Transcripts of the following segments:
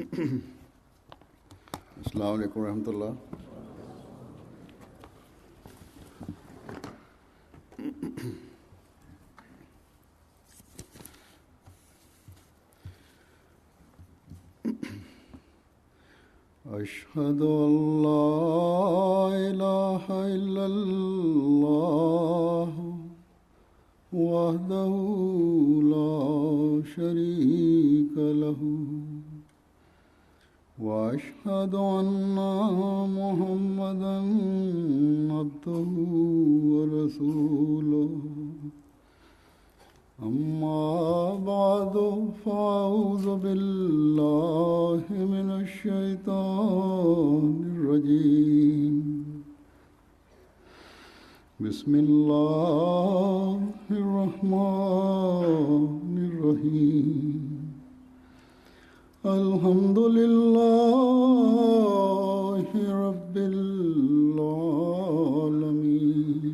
अस्सलाम वालेकुम रहमतुल्लाह। अशहदु अल्ला इलाहा इल्लल्लाह वहदहु ला शरीका लहू वअशहदु अन्ना मुहम्मदन अब्दुहु व रसूलुहु अम्मा बअदु फ़अऊज़ु बिल्लाहि मिनश शैतानिर रजीम। बिस्मिल्लाहिर रहमानिर रहीम। अल्हम्दुलिल्लाहि रब्बिल आलमीन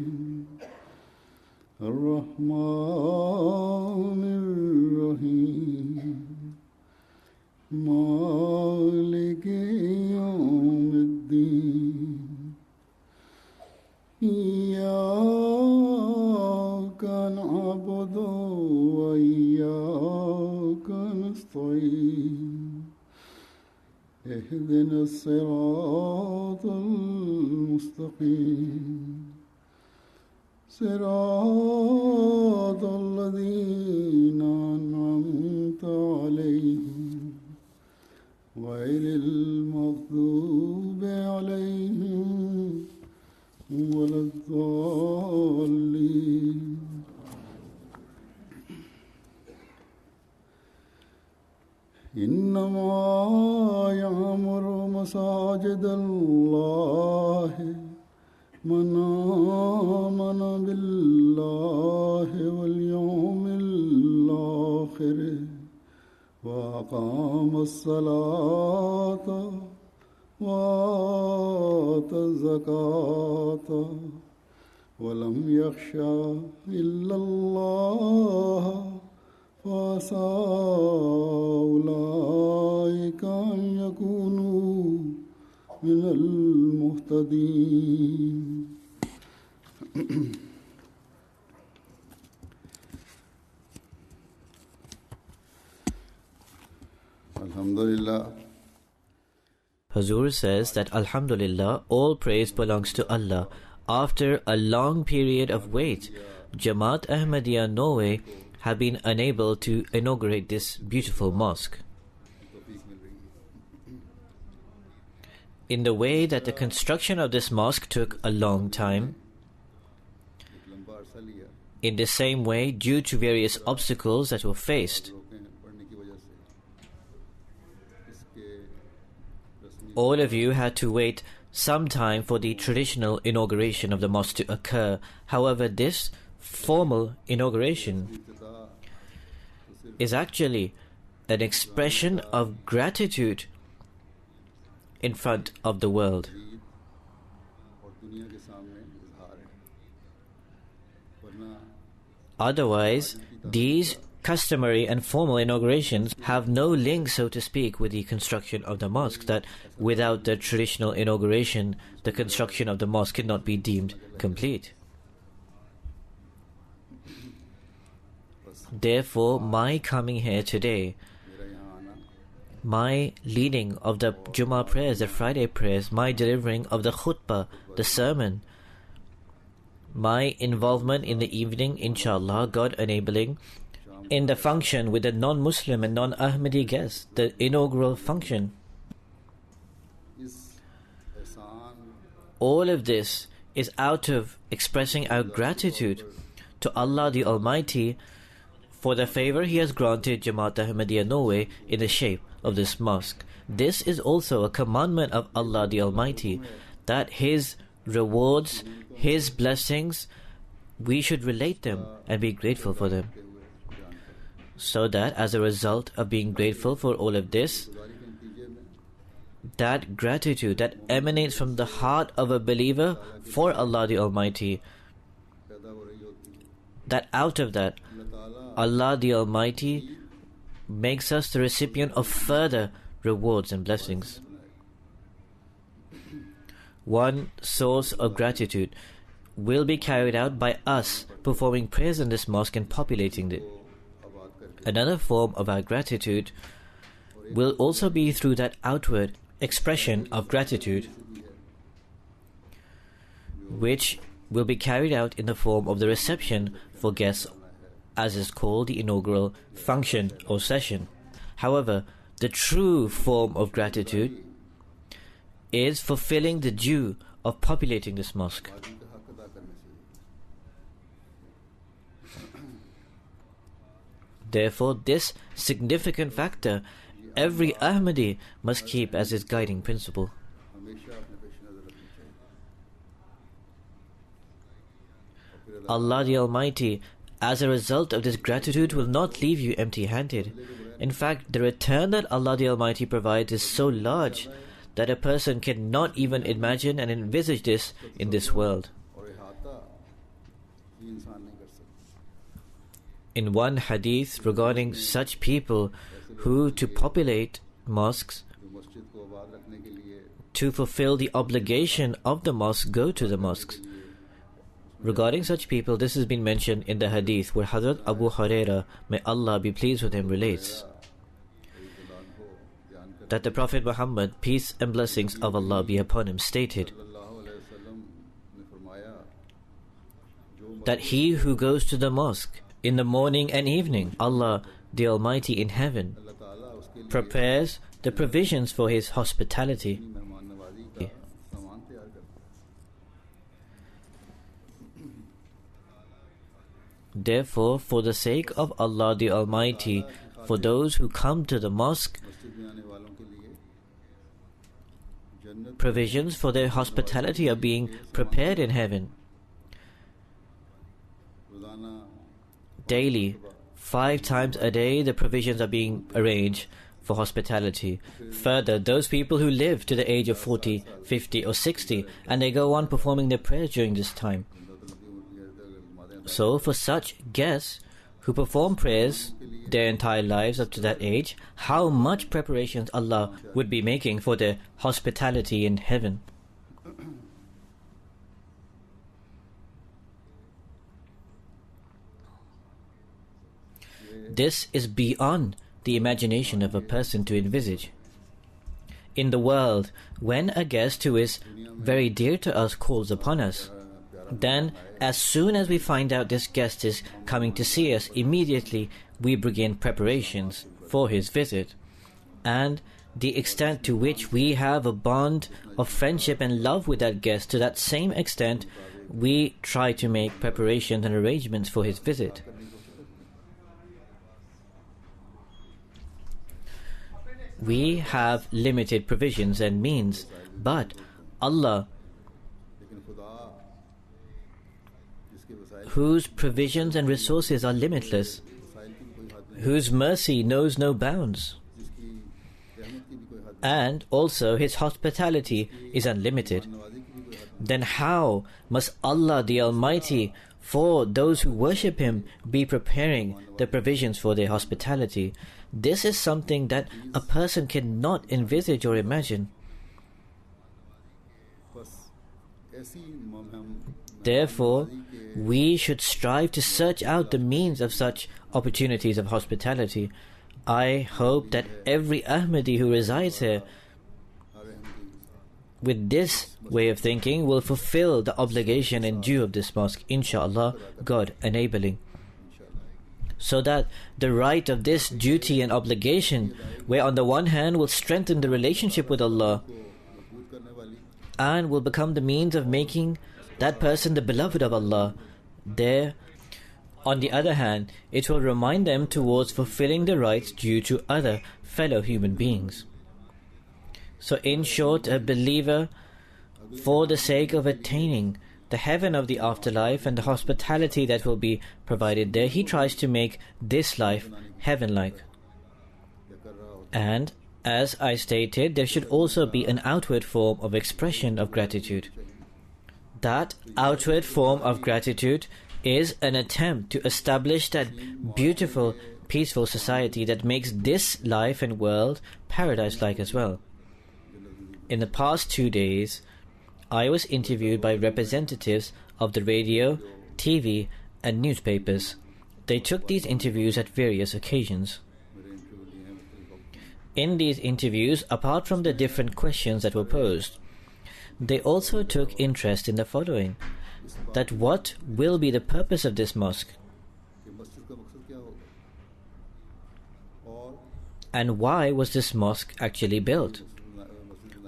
अर्रहमानिर रहीम मालिकि यौमिद्दीन इय्याका नअबुदु व इय्याका नस्तईन इहदिनस सिरातल मुस्तक़ीम सिरातल लज़ीना अनअमता अलैहिम गैरिल मग़दूबि अलैहिम वलद्दाल्लीन। इन्नमा यअमुरु मसाजिदल्लाहि मन आमन बिल्लाहि वल यौमिल आखिर व अक़ामस सलात व आतज़ ज़कात व लम यख़शा इल्लल्लाह फ़असा उलाइका अन यकूनू मिनल मुहतदीन। Alhamdulillah. Hazur says that Alhamdulillah, all praise belongs to Allah. After a long period of wait, Jamaat Ahmadiyya Norway have been unable to inaugurate this beautiful mosque. In the way that the construction of this mosque took a long time, in the same way, due to various obstacles that were faced, all of you had to wait some time for the traditional inauguration of the mosque to occur. However, this formal inauguration is actually an expression of gratitude in front of the world. Otherwise, these customary and formal inaugurations have no link, so to speak, with the construction of the mosque, that without the traditional inauguration, the construction of the mosque cannot be deemed complete. Therefore, my coming here today, my leading of the Jummah prayers, the Friday prayers, my delivering of the khutbah, the sermon, my involvement in the evening, inshallah, God enabling, in the function with the non-Muslim and non-Ahmadi guests, the inaugural function. All of this is out of expressing our gratitude to Allah the Almighty for the favor He has granted Jamaat Ahmadiyya Norway in the shape of this mosque. This is also a commandment of Allah the Almighty, that His rewards, His blessings, we should relate them and be grateful for them. So that as a result of being grateful for all of this, that gratitude that emanates from the heart of a believer for Allah the Almighty, that out of that, Allah the Almighty makes us the recipient of further rewards and blessings. One source of gratitude will be carried out by us performing prayers in this mosque and populating it. Another form of our gratitude will also be through that outward expression of gratitude, which will be carried out in the form of the reception for guests, as is called the inaugural function or session. However, the true form of gratitude is fulfilling the due of populating this mosque. Therefore, this significant factor every Ahmadi must keep as his guiding principle. Allah the Almighty, as a result of this gratitude, will not leave you empty-handed. In fact, the return that Allah the Almighty provides is so large that a person cannot even imagine and envisage this in this world. In one hadith regarding such people who, to populate mosques, to fulfill the obligation of the mosque, go to the mosques. Regarding such people, this has been mentioned in the hadith where Hazrat Abu Hurairah, may Allah be pleased with him, relates that the Prophet Muhammad, peace and blessings of Allah be upon him, stated that he who goes to the mosque in the morning and evening, Allah the Almighty in heaven prepares the provisions for his hospitality. Therefore, for the sake of Allah the Almighty, for those who come to the mosque, provisions for their hospitality are being prepared in heaven. Daily, 5 times a day, the provisions are being arranged for hospitality. Further, those people who live to the age of 40, 50 or 60 and they go on performing their prayers during this time. So for such guests who perform prayers their entire lives up to that age, how much preparations Allah would be making for their hospitality in heaven. This is beyond the imagination of a person to envisage. In the world, when a guest who is very dear to us calls upon us, then as soon as we find out this guest is coming to see us, immediately we begin preparations for his visit. And the extent to which we have a bond of friendship and love with that guest, to that same extent we try to make preparations and arrangements for his visit. We have limited provisions and means, but Allah, whose provisions and resources are limitless, whose mercy knows no bounds, and also His hospitality is unlimited, then how must Allah the Almighty, for those who worship Him, be preparing the provisions for their hospitality? This is something that a person cannot envisage or imagine. Therefore, we should strive to search out the means of such opportunities of hospitality. I hope that every Ahmadi who resides here with this way of thinking will fulfill the obligation and due of this mosque, inshaAllah, God enabling. So that the right of this duty and obligation, where on the one hand will strengthen the relationship with Allah and will become the means of making that person the beloved of Allah, there, on the other hand, it will remind them towards fulfilling the rights due to other fellow human beings. So in short, a believer, for the sake of attaining the heaven of the afterlife and the hospitality that will be provided there, he tries to make this life heaven-like. And, as I stated, there should also be an outward form of expression of gratitude. That outward form of gratitude is an attempt to establish that beautiful peaceful society that makes this life and world paradise-like as well. In the past 2 days, I was interviewed by representatives of the radio, TV, and newspapers. They took these interviews at various occasions. In these interviews, apart from the different questions that were posed, they also took interest in the following: that what will be the purpose of this mosque, and why was this mosque actually built?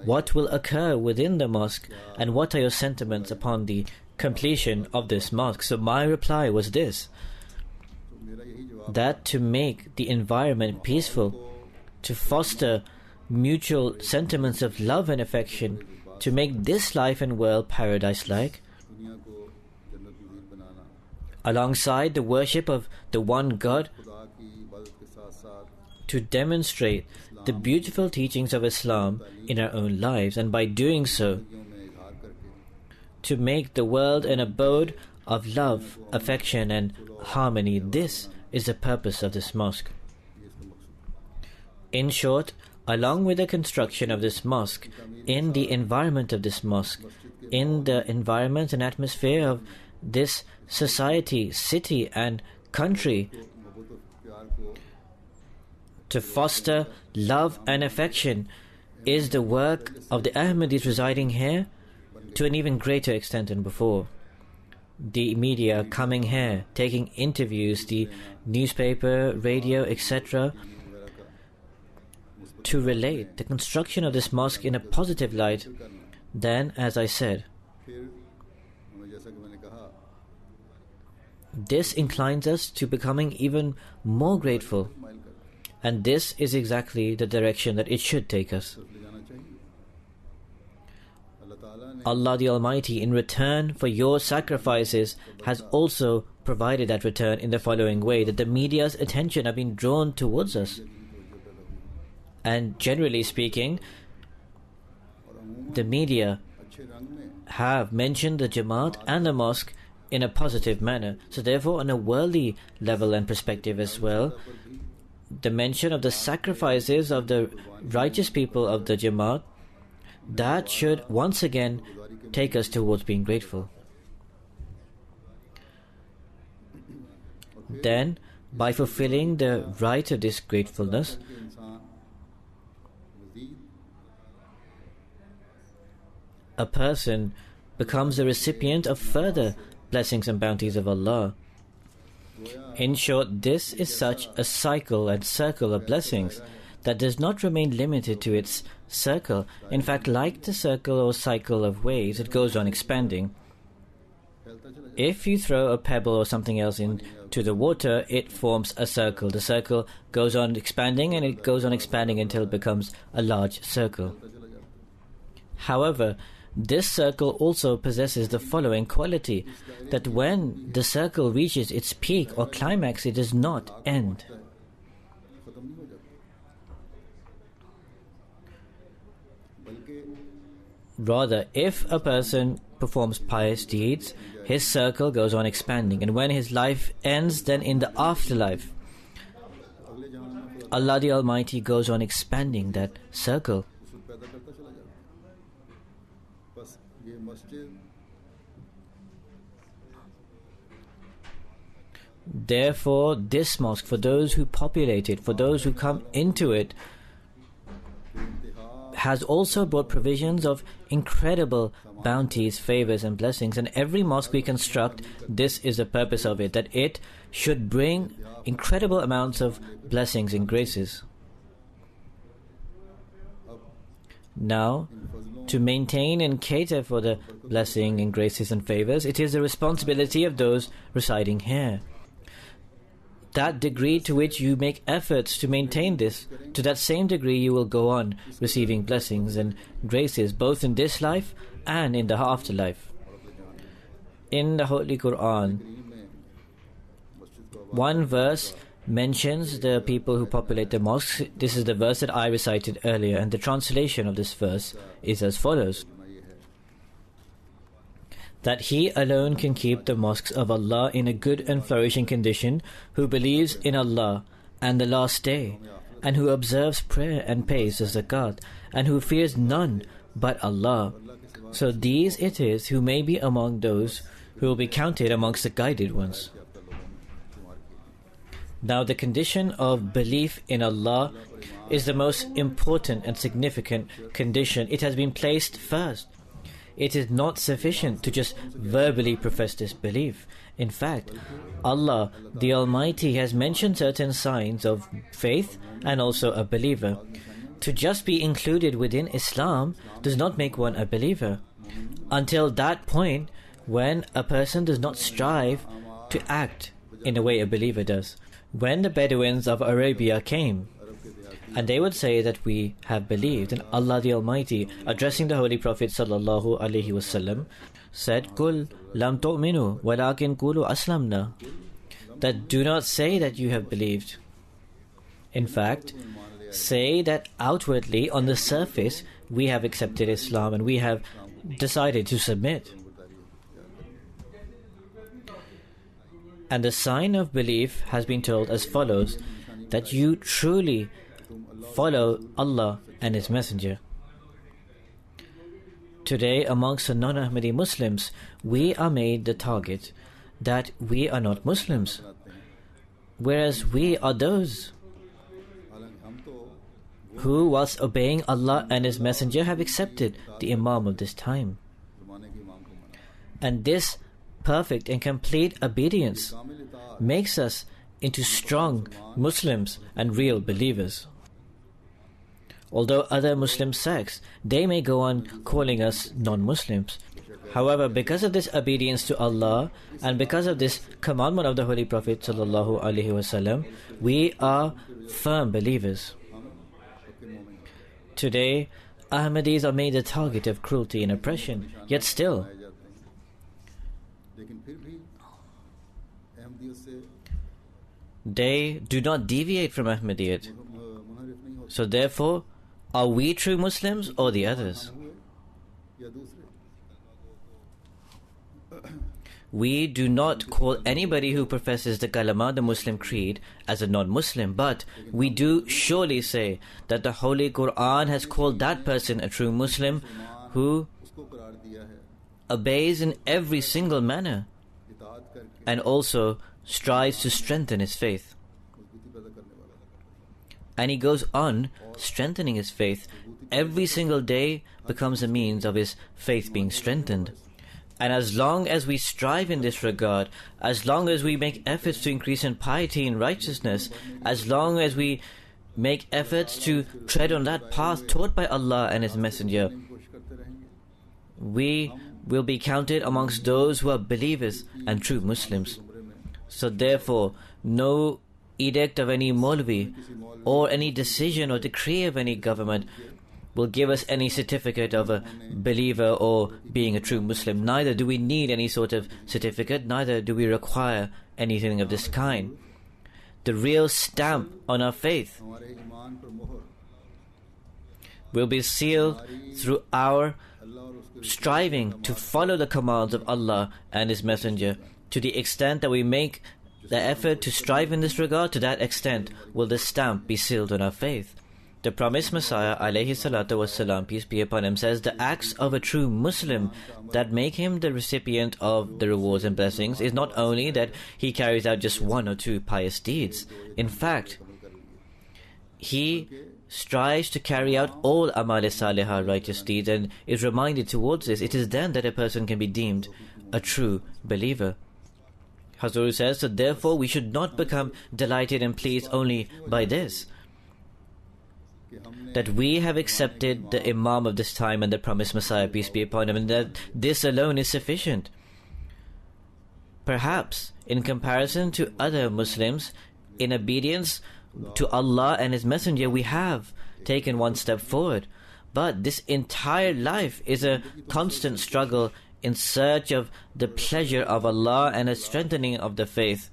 What will occur within the mosque, and what are your sentiments upon the completion of this mosque? So my reply was this: that to make the environment peaceful, to foster mutual sentiments of love and affection, to make this life and world paradise-like, alongside the worship of the one God, to demonstrate the beautiful teachings of Islam in our own lives, and by doing so, to make the world an abode of love, affection and harmony. This is the purpose of this mosque. In short, along with the construction of this mosque, in the environment of this mosque, in the environment and atmosphere of this society, city and country, to foster love and affection is the work of the Ahmadis residing here to an even greater extent than before. The media coming here, taking interviews, the newspaper, radio, etc., to relate the construction of this mosque in a positive light, then, as I said, this inclines us to becoming even more grateful, and this is exactly the direction that it should take us. Allah the Almighty, in return for your sacrifices, has also provided that return in the following way: that the media's attention have been drawn towards us. And generally speaking, the media have mentioned the Jamaat and the mosque in a positive manner. So therefore, on a worldly level and perspective as well, the mention of the sacrifices of the righteous people of the Jamaat, that should once again take us towards being grateful. Then, by fulfilling the right of this gratefulness, a person becomes a recipient of further blessings and bounties of Allah. In short, this is such a cycle and circle of blessings that does not remain limited to its circle. In fact, like the circle or cycle of waves, it goes on expanding. If you throw a pebble or something else into the water, it forms a circle. The circle goes on expanding, and it goes on expanding until it becomes a large circle. However, this circle also possesses the following quality: that when the circle reaches its peak or climax, it does not end. Rather, if a person performs pious deeds, his circle goes on expanding, and when his life ends, then in the afterlife, Allah the Almighty goes on expanding that circle. Therefore, this mosque, for those who populate it, for those who come into it, has also brought provisions of incredible bounties, favors and blessings. And every mosque we construct, this is the purpose of it, that it should bring incredible amounts of blessings and graces. Now, to maintain and cater for the blessing and graces and favors, it is the responsibility of those residing here. That degree to which you make efforts to maintain this, to that same degree you will go on receiving blessings and graces both in this life and in the afterlife. In the Holy Quran, one verse mentions the people who populate the mosques. This is the verse that I recited earlier, and the translation of this verse is as follows: that He alone can keep the mosques of Allah in a good and flourishing condition, who believes in Allah and the last day, and who observes prayer and pays the zakat, and who fears none but Allah. So these it is who may be among those who will be counted amongst the guided ones. Now the condition of belief in Allah is the most important and significant condition. It has been placed first. It is not sufficient to just verbally profess this belief. In fact, Allah the Almighty has mentioned certain signs of faith and also a believer. To just be included within Islam does not make one a believer. Until that point when a person does not strive to act in the way a believer does. When the Bedouins of Arabia came, and they would say that we have believed, and Allah the Almighty, addressing the Holy Prophet sallallahu alaihi wasallam, said, "Kul lam tu'minu, walakin kulu aslamna." That do not say that you have believed. In fact, say that outwardly, on the surface, we have accepted Islam and we have decided to submit. And the sign of belief has been told as follows, that you truly follow Allah and His Messenger. Today, amongst the non-Ahmadi Muslims, we are made the target that we are not Muslims, whereas we are those who, whilst obeying Allah and His Messenger, have accepted the Imam of this time. And this perfect and complete obedience makes us into strong Muslims and real believers. Although other Muslim sects, they may go on calling us non-Muslims. However, because of this obedience to Allah and because of this commandment of the Holy Prophet sallallahu alaihi wasallam, we are firm believers. Today, Ahmadis are made the target of cruelty and oppression, yet still they do not deviate from Ahmadiyyat. So therefore, are we true Muslims or the others? We do not call anybody who professes the kalama, the Muslim creed, as a non-Muslim, but we do surely say that the Holy Quran has called that person a true Muslim who obeys in every single manner and also strives to strengthen his faith. And he goes on strengthening his faith. Every single day becomes a means of his faith being strengthened. And as long as we strive in this regard, as long as we make efforts to increase in piety and righteousness, as long as we make efforts to tread on that path taught by Allah and His Messenger, we will be counted amongst those who are believers and true Muslims. So therefore, no edict of any Maulvi or any decision or decree of any government will give us any certificate of a believer or being a true Muslim. Neither do we need any sort of certificate, neither do we require anything of this kind. The real stamp on our faith will be sealed through our striving to follow the commands of Allah and His Messenger. To the extent that we make the effort to strive in this regard, to that extent will the stamp be sealed on our faith. The promised Messiah, alayhi salatu wassalam, peace be upon him, says the acts of a true Muslim that make him the recipient of the rewards and blessings is not only that he carries out just one or two pious deeds. In fact, he strives to carry out all amal salihah, righteous deeds, and is reminded towards this. It is then that a person can be deemed a true believer. Hazur says that therefore we should not become delighted and pleased only by this, that we have accepted the Imam of this time and the promised Messiah, peace be upon him, and that this alone is sufficient. Perhaps, in comparison to other Muslims, in obedience to Allah and His Messenger, we have taken one step forward. But this entire life is a constant struggle in search of the pleasure of Allah and a strengthening of the faith.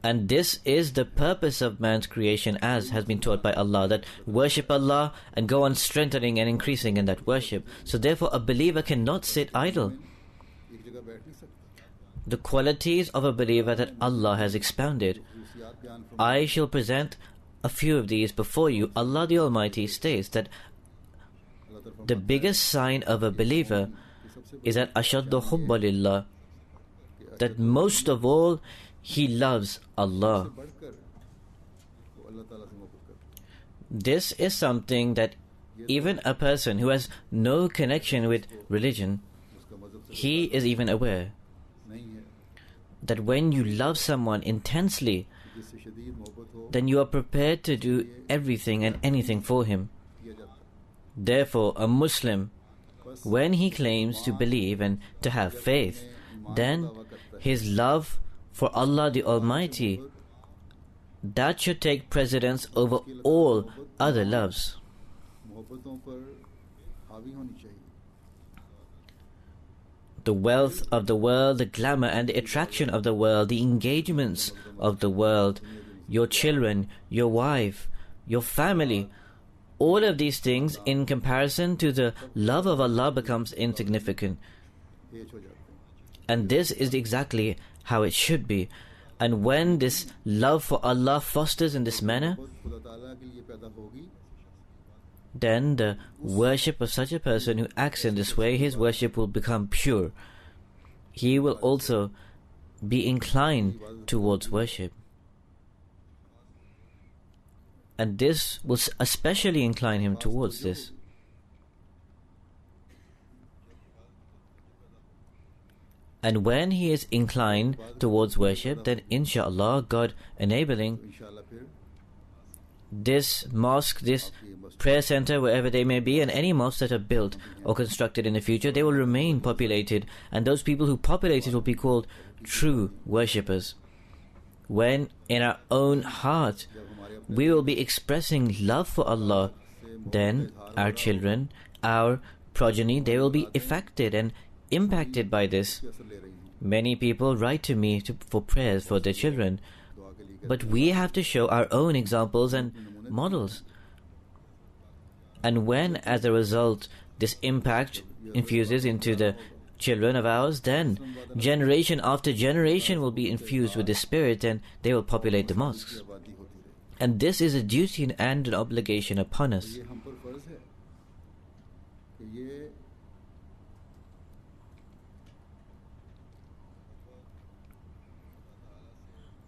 And this is the purpose of man's creation, as has been taught by Allah, that worship Allah and go on strengthening and increasing in that worship. So therefore a believer cannot sit idle. the qualities of a believer that Allah has expounded. खसूसियात बयान फरमा I shall present a few of these before you. Allah the Almighty states that अल्लाह ताला the biggest sign of a believer is that ashaddu hubba lillah, that most of all he loves Allah. बढ़कर वो अल्लाह ताला से मोहब्बत करता This is something that even a person who has no connection with religion, है उसका मजहब से he is even aware नहीं है that when you love someone intensely, जिससे शदीद मोहब्बत हो then you are prepared to do everything and anything for him. किया जाता है Therefore, a Muslim, when he claims to believe and to have faith, then his love for Allah the Almighty, that should take precedence over all other loves. मोहब्बतों पर हावी होनी चाहिए The wealth of the world, the glamour and the attraction of the world, the engagements of the world, your children, your wife, your family, all of these things in comparison to the love of Allah becomes insignificant. पेश हो जाते हैं And this is exactly how it should be. And when this love for Allah fosters in this manner, मोहब्बत खुदा ताला के लिए पैदा होगी then the worship of such a person who acts in this way, his worship will become pure. He will also be inclined towards worship. And this will especially incline him towards this. And when he is inclined towards worship, then inshaAllah, God enabling, इंशाल्लाह फिर this mosque, this prayer center, wherever they may be, and any mosques that are built or constructed in the future, they will remain populated, and those people who populate it will be called true worshippers. When in our own heart we will be expressing love for Allah, then our children, our progeny, they will be affected and impacted by this. असर ले रही हैं Many people write to me for prayers for their children, दुआ के लिए but we have to show our own examples and models. And when, as a result, this impact infuses into the children of ours, then generation after generation will be infused with this spirit and they will populate the mosques. आबादी होती रहे And this is a duty and an obligation upon us. ये हम पर फर्ज है कि ये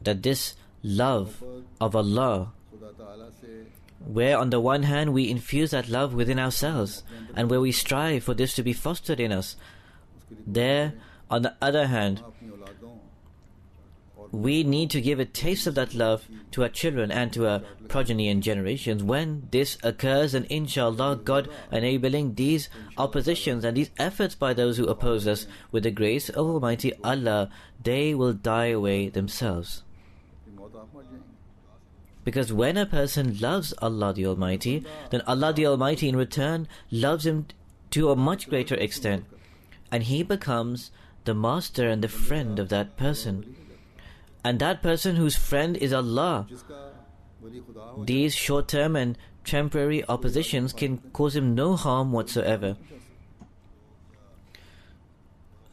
That this love of Allah, खुदा ताला से where on the one hand we infuse that love within ourselves and where we strive for this to be fostered in us, there on the other hand अपनी औलादों we need to give a taste of that love to our children and to our progeny and generations. When this occurs, and inshallah, God enabling, these oppositions and these efforts by those who oppose us, with the grace of Almighty Allah, they will die away themselves. की मौत आप मर जाएंगे Because when a person loves Allah the Almighty, then Allah the Almighty in return loves him to a much greater extent, and he becomes the master and the friend of that person. And that person whose friend is Allah, जिसका वली खुदा हो these short-term and temporary oppositions can cause him no harm whatsoever.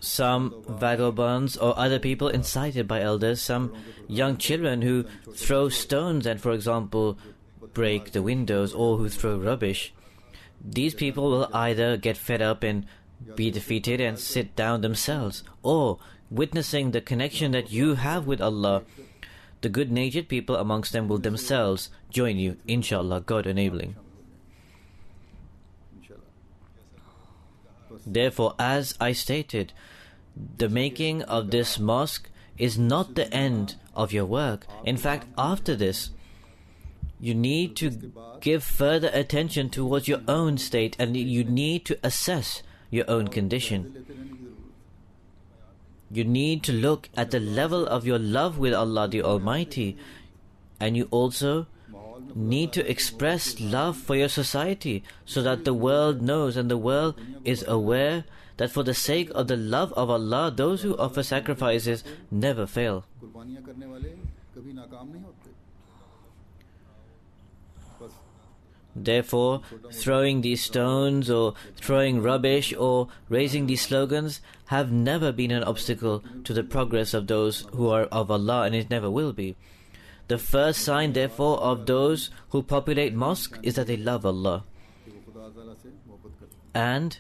Some vagabonds or other people incited by elders, some young children who throw stones and, for example, break the windows, or who throw rubbish, these people will either get fed up and be defeated and sit down themselves, or witnessing the connection that you have with Allah, the good-natured people amongst them will themselves join you, inshallah, God enabling. इंशाल्लाह Therefore, as I stated, the making of this mosque is not the end of your work. In fact, after this, you need to give further attention towards your own state, and you need to assess your own condition. लेते रहने की जरूरत है You need to look at the level of your love with Allah the Almighty, and you also माहौल में need to express love for your society so that the world knows and the world is aware that for the sake of the love of Allah, those who offer sacrifices never fail. कुर्बानियां करने वाले कभी नाकाम नहीं होते बस Therefore, throwing these stones or throwing rubbish or raising these slogans have never been an obstacle to the progress of those who are of Allah, and it never will be. The first sign, therefore, of those who populate mosques is that they love Allah. And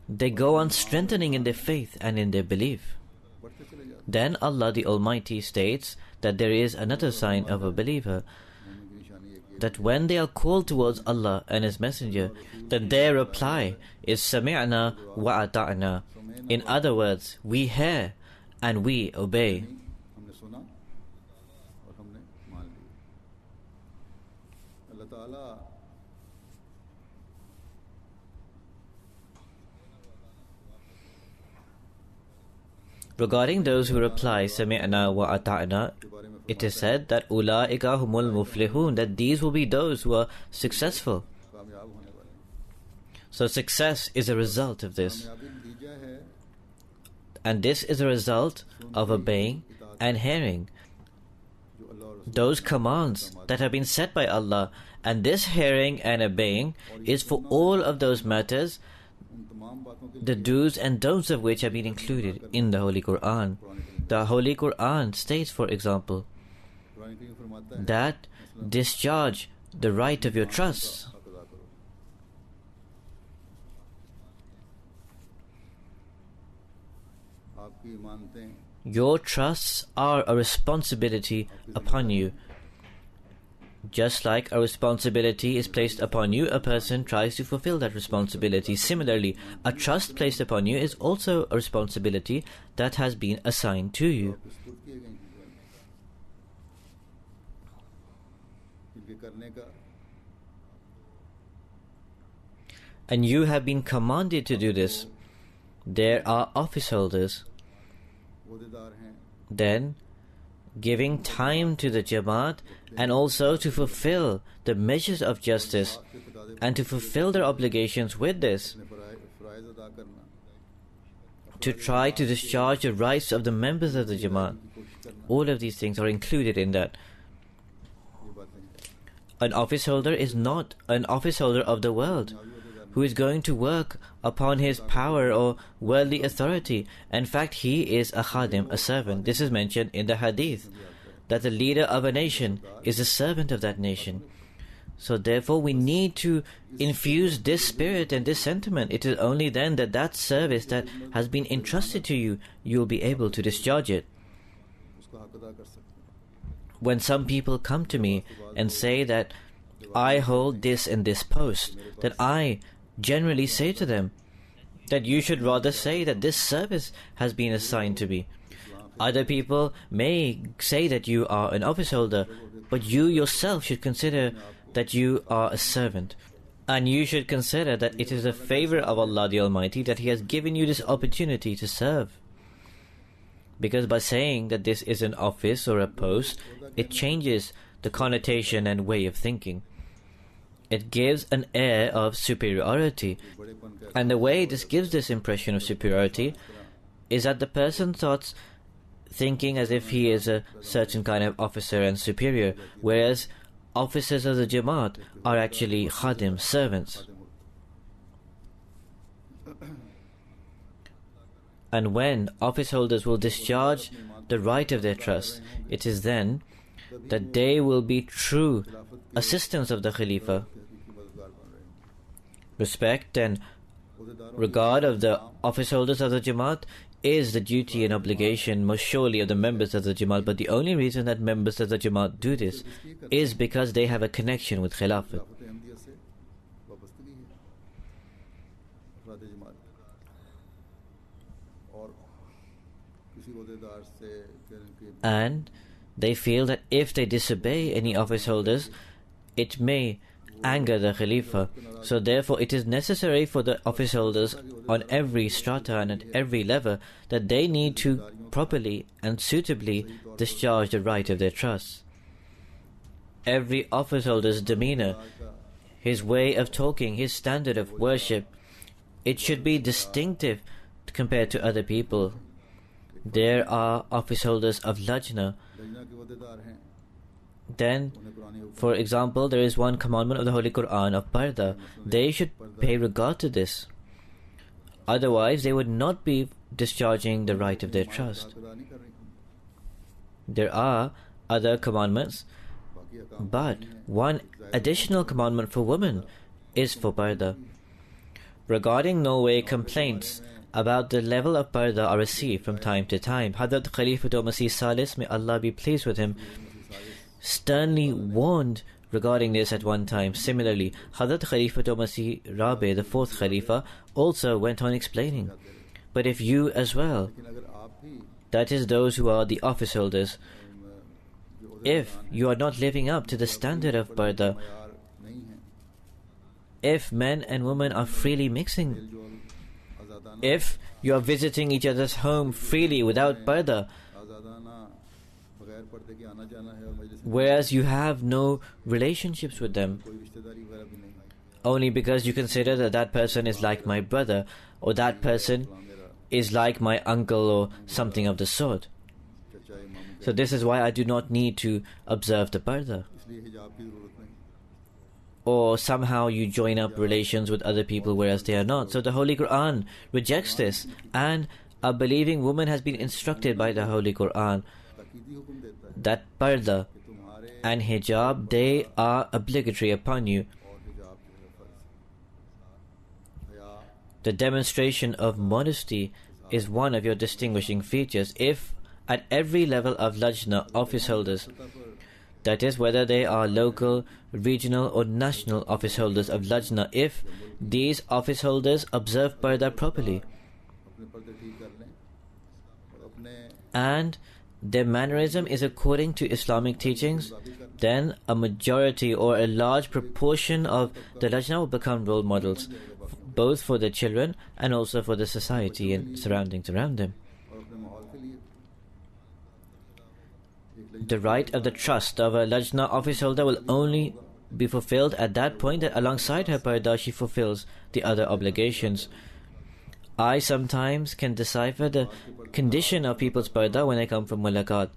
they go on strengthening in their faith and in their belief. Then Allah the Almighty states that there is another sign of a believer, that when they are called towards Allah and His Messenger, then their reply is Sami'na wa ata'na. In other words, we hear and we obey. Regarding those who reply Sami'na wa ata'na, it is said that Ula'ika humul muflihun, that these will be those who are successful. So success is a result of this. And this is a result of obeying and hearing those commands that have been set by Allah. And this hearing and obeying is for all of those matters, the do's and don'ts of which have been included in the Holy Quran. The Holy Quran states, for example, that discharge the right of your trusts. Your trusts are a responsibility upon you. Just like a responsibility is placed upon you, a person tries to fulfill that responsibility. Similarly, a trust placed upon you is also a responsibility that has been assigned to you. And you have been commanded to do this. There are office holders. Then, giving time to the Jamaat and also to fulfill the measures of justice and to fulfill their obligations with this, to try to discharge the rights of the members of the Jamaat. All of these things are included in that. An office holder is not an office holder of the world who is going to work upon his power or worldly authority. In fact, he is a khadim, a servant. This is mentioned in the hadith, that the leader of a nation is a servant of that nation. So therefore we need to infuse this spirit and this sentiment. It is only then that that service that has been entrusted to you, you will be able to discharge it. When some people come to me and say that I hold this and this post, then I generally say to them that you should rather say that this service has been assigned to me. Other people may say that you are an office holder, but you yourself should consider that you are a servant. And you should consider that it is a favor of Allah the Almighty that He has given you this opportunity to serve. Because by saying that this is an office or a post, it changes the connotation and way of thinking. It gives an air of superiority. And the way this gives this impression of superiority is that the person starts thinking as if he is a certain kind of officer and superior, whereas officers of the Jamaat are actually khadim, servants. And when office holders will discharge the right of their trust, it is then that they will be true assistants of the Khalifa. Respect and regard of the office holders of the Jamaat is the duty and obligation most surely of the members of the Jamaat, but the only reason that members of the Jamaat do this is because they have a connection with Khilafat. And they feel that if they disobey any office holders, it may anger the Khalifa. So therefore it is necessary for the office holders on every strata and at every level that they need to properly and suitably discharge the right of their trust. Every office holder's demeanor, his way of talking, his standard of worship, it should be distinctive compared to other people. There are office holders of Lajna then, for example, there is one commandment of the Holy Quran of parda. They should pay regard to this. Otherwise, they would not be discharging the right of their trust. There are other commandments, but one additional commandment for women is for parda. Regarding Norway, complaints about the level of parda are received from time to time. Hadrat Khalifatul Masih Salis, may Allah be pleased with him, sternly warned regarding this at one time. Similarly, Hadrat Khalifatul Masih Rabi, the fourth Khalifa, also went on explaining. But if you as well, that is those who are the office holders, if you are not living up to the standard of parda, if men and women are freely mixing, if you are visiting each other's home freely without parda, whereas you have no relationships with them, only because you consider that that person is like my brother, or that person is like my uncle, or something of the sort. So this is why I do not need to observe the parda. Or somehow you join up relations with other people whereas they are not. So the Holy Quran rejects this, and a believing woman has been instructed by the Holy Quran that parda and hijab, they are obligatory upon you. The demonstration of modesty is one of your distinguishing features. If at every level of Lajna office holders, that is whether they are local, regional or national office holders of Lajna, if these office holders observe parda properly and their mannerism is according to Islamic teachings, then a majority or a large proportion of the Lajna will become role models, both for the children and also for the society and surroundings around them. The right of the trust of a Lajna office holder will only be fulfilled at that point that alongside her parda she fulfills the other obligations. I sometimes can decipher the condition of people's parda when they come from mulaqat.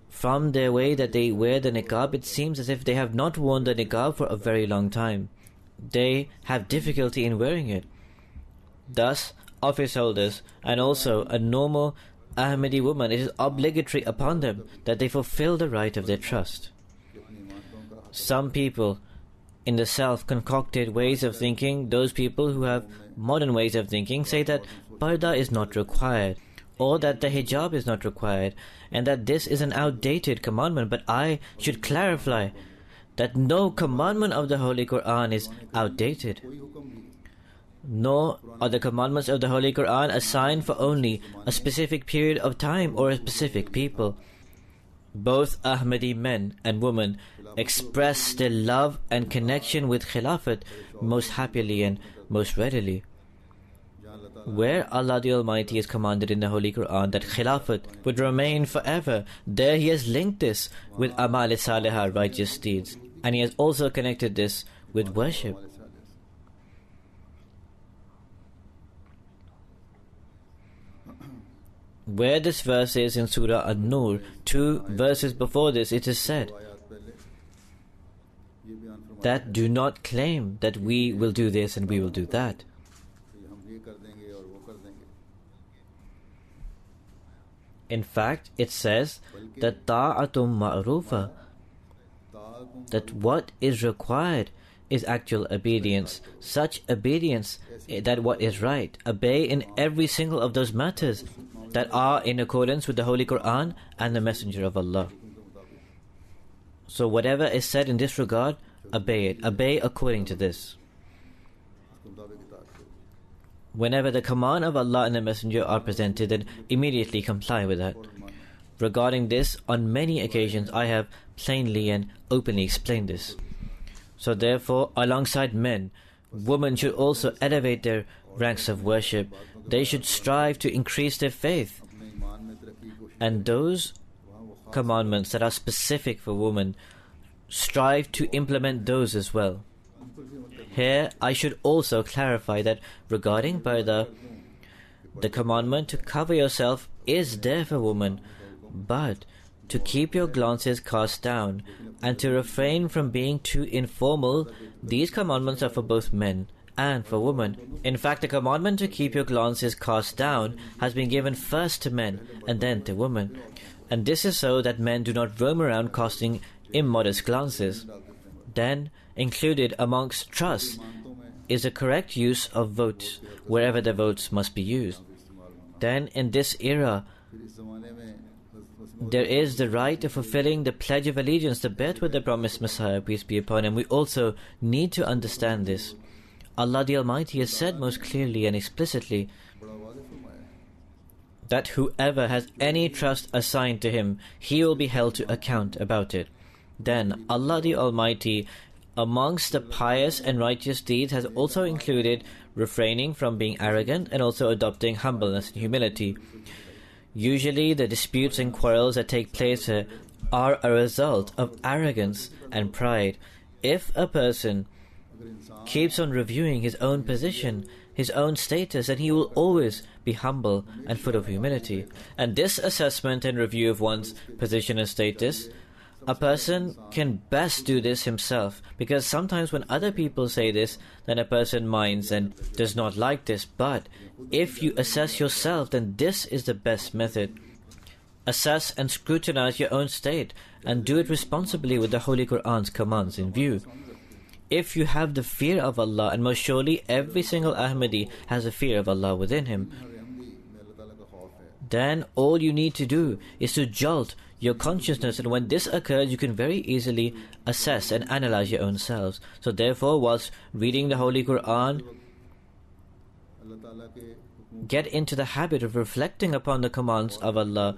From their way that they wear the niqab, it seems as if they have not worn the niqab for a very long time. They have difficulty in wearing it. Thus, office holders and also a normal Ahmadi woman, it is obligatory upon them that they fulfill the right of their trust. Some people in the self-concocted ways of thinking, those people who have modern ways of thinking, say that parda is not required, or that the hijab is not required, and that this is an outdated commandment. But I should clarify that no commandment of the Holy Quran is outdated. Nor are the commandments of the Holy Quran assigned for only a specific period of time or a specific people. Both Ahmadi men and women express their love and connection with Khilafat most happily and most readily. Where Allah the Almighty has commanded in the Holy Quran that Khilafat would remain forever, there He has linked this with Amal Salihah, righteous deeds, and He has also connected this with worship. Where this verse is in Surah An-Nur, 2 verses before this, it is said that do not claim that we will do this and we will do that. In fact, it says that ta'atum ma'rufa, that what is required is actual obedience, such obedience that what is right, obey in every single of those matters that are in accordance with the Holy Quran and the Messenger of Allah. So whatever is said in this regard, obey it, obey according to this. Whenever the command of Allah and the Messenger are presented, then immediately comply with that. Regarding this, on many occasions I have plainly and openly explained this. So therefore, alongside men, women should also elevate their ranks of worship. They should strive to increase their faith. And those commandments that are specific for women, strive to implement those as well. Here, I should also clarify that regarding parda, the commandment to cover yourself is there for women, but to keep your glances cast down, and to refrain from being too informal. These commandments are for both men and for women. In fact, the commandment to keep your glances cast down has been given first to men and then to women. And this is so that men do not roam around casting immodest glances. Then, included amongst trusts is the correct use of votes wherever the votes must be used. Then, in this era, there is the right of fulfilling the pledge of allegiance, the bet with the promised Messiah, peace be upon him. We also need to understand this. Allah the Almighty has said most clearly and explicitly that whoever has any trust assigned to him, he will be held to account about it. Then Allah the Almighty, amongst the pious and righteous deeds, has also included refraining from being arrogant and also adopting humbleness and humility. Usually the disputes and quarrels that take place here are a result of arrogance and pride. If a person keeps on reviewing his own position, his own status, then he will always be humble and full of humility. And this assessment and review of one's position and status, a person can best do this himself, because sometimes when other people say this, then a person minds and does not like this. But if you assess yourself, then this is the best method. Assess and scrutinize your own state, and do it responsibly with the Holy Quran's commands in view. If you have the fear of Allah, and most surely every single Ahmadi has a fear of Allah within him, then all you need to do is to jolt your consciousness, and when this occurs, you can very easily assess and analyze your own selves. So therefore, whilst reading the Holy Quran, get into the habit of reflecting upon the commands of Allah.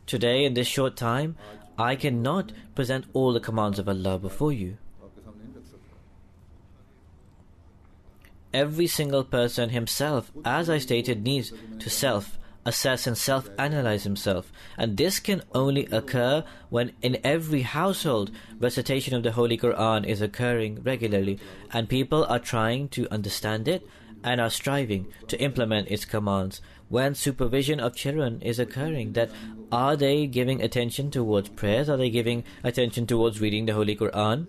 Today, in this short time, I cannot present all the commands of Allah before you. Every single person himself, as I stated, needs to self-assess and self-analyze himself. And this can only occur when in every household recitation of the Holy Quran is occurring regularly, and people are trying to understand it and are striving to implement its commands. When supervision of children is occurring, that are they giving attention towards prayers? Are they giving attention towards reading the Holy Quran?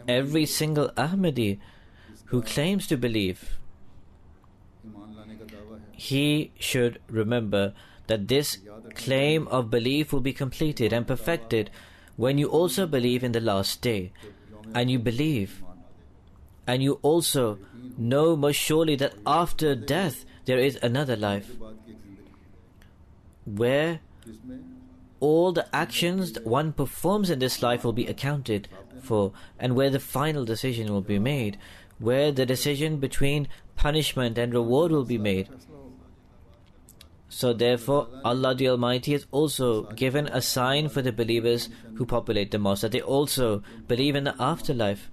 Every single Ahmadi who claims to believe, he should remember that this claim of belief will be completed and perfected when you also believe in the last day, and you believe, and you also know most surely that after death there is another life, where all the actions that one performs in this life will be accounted for, and where the final decision will be made, where the decision between punishment and reward will be made. So therefore, Allah the Almighty has also given a sign for the believers who populate the mosque, that they also believe in the afterlife.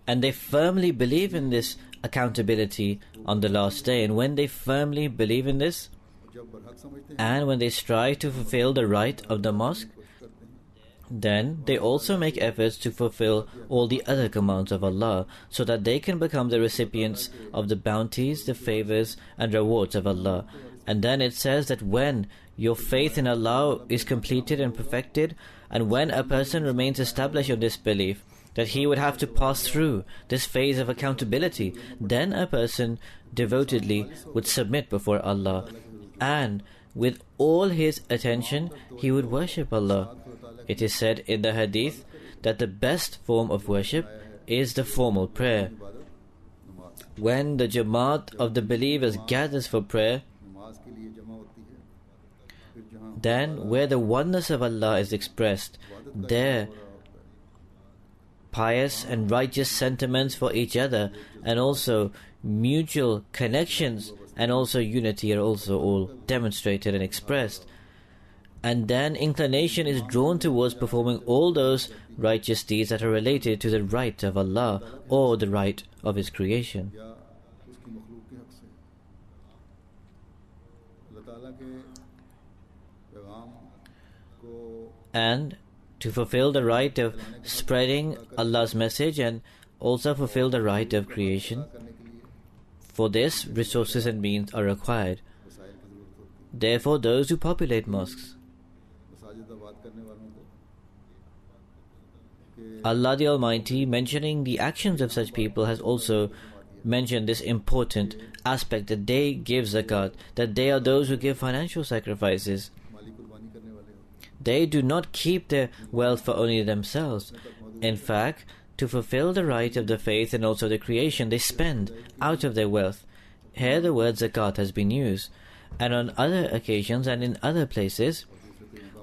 And they firmly believe in this accountability on the last day. And when they firmly believe in this, and when they strive to fulfill the right of the mosque, then they also make efforts to fulfill all the other commands of Allah, so that they can become the recipients of the bounties, the favors and rewards of Allah. And then it says that when your faith in Allah is completed and perfected, and when a person remains established on this belief, that he would have to pass through this phase of accountability, then a person devotedly would submit before Allah, and with all his attention he would worship Allah. It is said in the hadith that the best form of worship is the formal prayer. When the Jamaat of the believers gathers for prayer, then where the oneness of Allah is expressed, there pious and righteous sentiments for each other, and also mutual connections and also unity are also all demonstrated and expressed. And then inclination is drawn towards performing all those righteous deeds that are related to the right of Allah or the right of His creation. And to fulfill the right of spreading Allah's message and also fulfill the right of creation, For this, resources and means are required. वसाइल की ज़रूरत होती है। Therefore, those who populate mosques, मसाजिद आबाद करने वालों को कि Allah the Almighty, mentioning the actions of such people, has also mentioned this important aspect that they give zakat, that they are those who give financial sacrifices. माली कुर्बानी करने वाले होते हैं। They do not keep their wealth for only themselves. In fact, to fulfill the right of the faith and also the creation, they spend out of their wealth. Here the word zakat has been used. And on other occasions and in other places,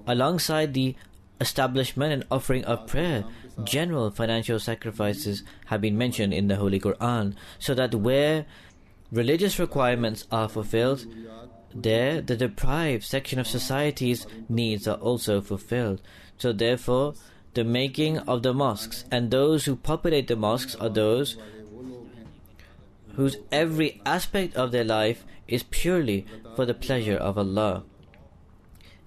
alongside the establishment and offering of prayer, general financial sacrifices have been mentioned in the Holy Quran, so that where religious requirements are fulfilled, there the deprived section of society's needs are also fulfilled. So therefore, the making of the mosques and those who populate the mosques are those whose every aspect of their life is purely for the pleasure of Allah.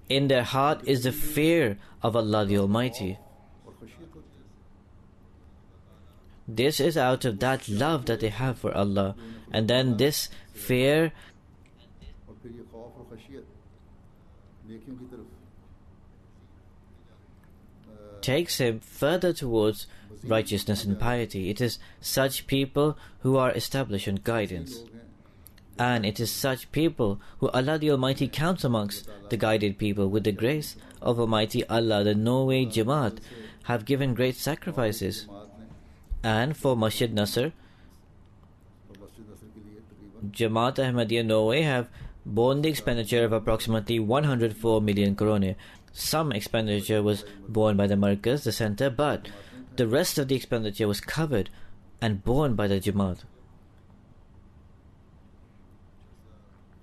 In their heart is the fear of Allah the Almighty. और खुशियत होती है। This is out of that love that they have for Allah. And then this fear और फिर ये खौफ और खशियत नेकियों की तरफ takes him further towards righteousness and piety. It is such people who are established in guidance. लोग हैं And it is such people who Allah the Almighty counts amongst the guided people. With the grace of Almighty Allah, the Norway Jamaat have given great sacrifices. जमात ने And for Masjid Nasr, और मस्जिद नसर के लिए तकरीबन Jamaat Ahmadiyya Norway have borne the expenditure of approximately 104 million krone. Some expenditure was borne by the Markaz, the center, but the rest of the expenditure was covered and borne by the Jamaat.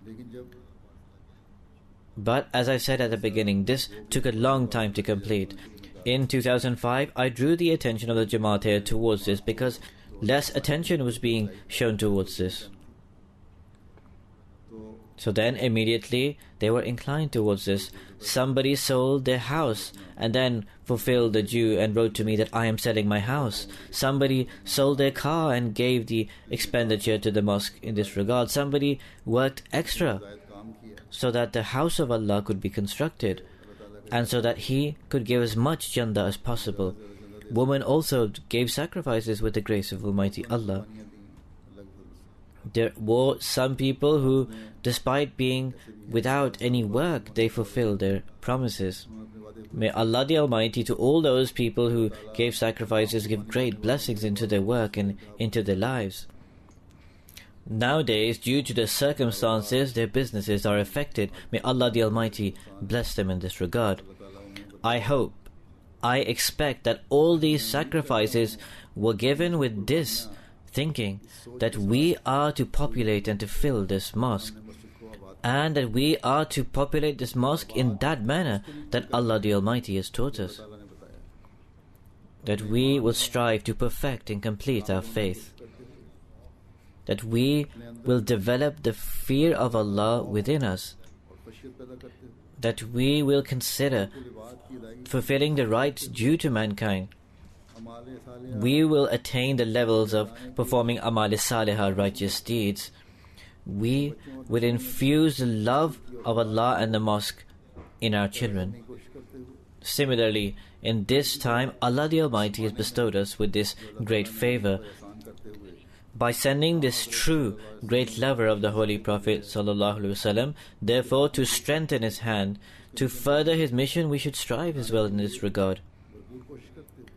लेकिन जब But as I said at the beginning, this took a long time to complete. In 2005, I drew the attention of the Jamaat here towards this because less attention was being shown towards this. तो So then immediately they were inclined towards this. Somebody sold their house and then fulfilled the due and wrote to me that I am selling my house. Somebody sold their car and gave the expenditure to the mosque in this regard. Somebody worked extra जायद काम किया so that the house of Allah could be constructed and so that he could give as much janda as possible. Women also gave sacrifices with the grace of Almighty Allah. कुर्बानियां दी अलग से There were some people who, despite being without any work, they fulfilled their promises. उन्होंने अपने वादे May Allah the Almighty, to all those people who gave sacrifices, give great blessings into their work and into their lives. Nowadays, due to the circumstances, their businesses are affected. May Allah the Almighty bless them in this regard. I hope, I expect that all these sacrifices were given with this thinking that we are to populate and to fill this mosque, मस्जिद को आबाद and that we are to populate this mosque in that manner that Allah the Almighty has taught us, ताला ने बताया that we will strive to perfect and complete our faith, that we will develop the fear of Allah within us, और खुशियत पैदा करते हुए that we will consider पूरी बात की अदायगी fulfilling the rights due to mankind. हमारे साले We will attain the levels of performing amal salihah, righteous deeds. We will infuse the love of Allah and the mosque in our children. की कोशिश करते हुए Similarly, in this time, Allah the Almighty has bestowed us with this great favor एहसान करते हुए by sending this true great lover of the Holy Prophet sallallahu alaihi wasallam. Therefore, to strengthen his hand, to further his mission, we should strive as well in this regard. भरपूर कोशिश करते हुए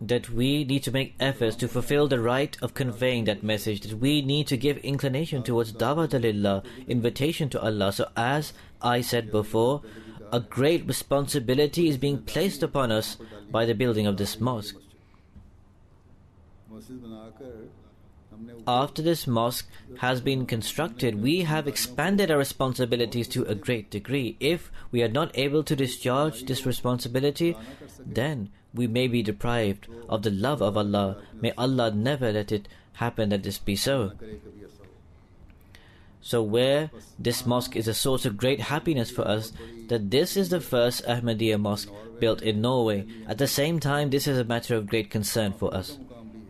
That we need to make efforts to fulfill the right of conveying that message, that we need to give inclination towards dawat alillah, invitation to Allah. So as I said before, a great responsibility is being placed upon us by the building of this mosque. मस्जिद बनाकर हमने After this mosque has been constructed, we have expanded our responsibilities to a great degree. If we are not able to discharge this responsibility, then we may be deprived of the love of Allah. May Allah never let it happen that this be so. करे कभी ऐसा हो So where this mosque is a source of great happiness for us, that this is the first Ahmadiyya mosque built in Norway. At the same time, this is a matter of great concern for us. मुकाम भी है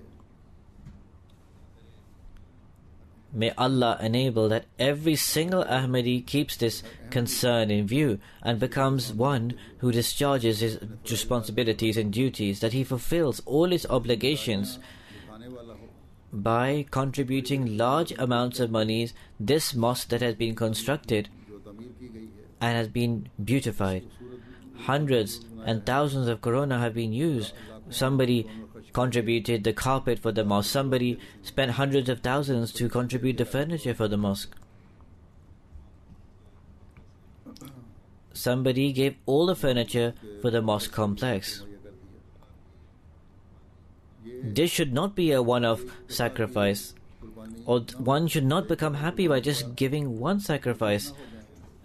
May Allah enable that every single Ahmadi keeps this concern in view and becomes one who discharges his responsibilities and duties, that he fulfills all his obligations by contributing large amounts of monies. This mosque that has been constructed and has been beautified, hundreds and thousands of corona have been used. Somebody contributed the carpet for the mosque. Somebody spent hundreds of thousands to contribute the furniture for the mosque. Somebody gave all the furniture for the mosque complex. This should not be a one-off sacrifice, or one should not become happy by just giving one sacrifice.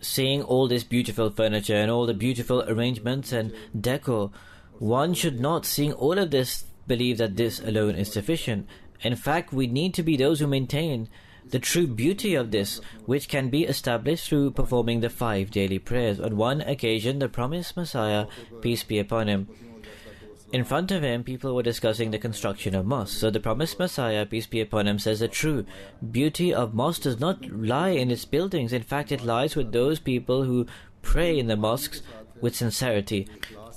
Seeing all this beautiful furniture and all the beautiful arrangements and decor, one should not, seeing all of this, believe that this alone is sufficient. In fact, we need to be those who maintain the true beauty of this, which can be established through performing the 5 daily prayers. On one occasion, the promised Messiah, peace be upon him, in front of him, people were discussing the construction of mosques. So the promised Messiah, peace be upon him, says the true beauty of mosque does not lie in its buildings. In fact, it lies with those people who pray in the mosques with sincerity.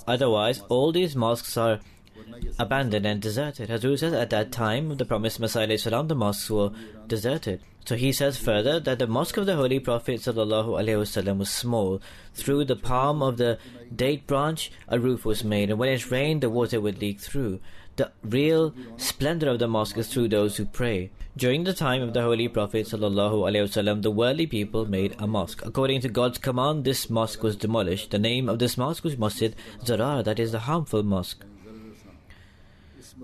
Otherwise, all these mosques are abandoned and deserted. Hazur says at that time of the promised Messiah, the mosques were deserted. So he says further that the mosque of the Holy Prophet ﷺ was small. Through the palm of the date branch, a roof was made, and when it rained, the water would leak through. The real splendor of the mosque is through those who pray. During the time of the Holy Prophet ﷺ, the worldly people made a mosque. According to God's command, this mosque was demolished. The name of this mosque was Masjid Zarar, that is the harmful mosque.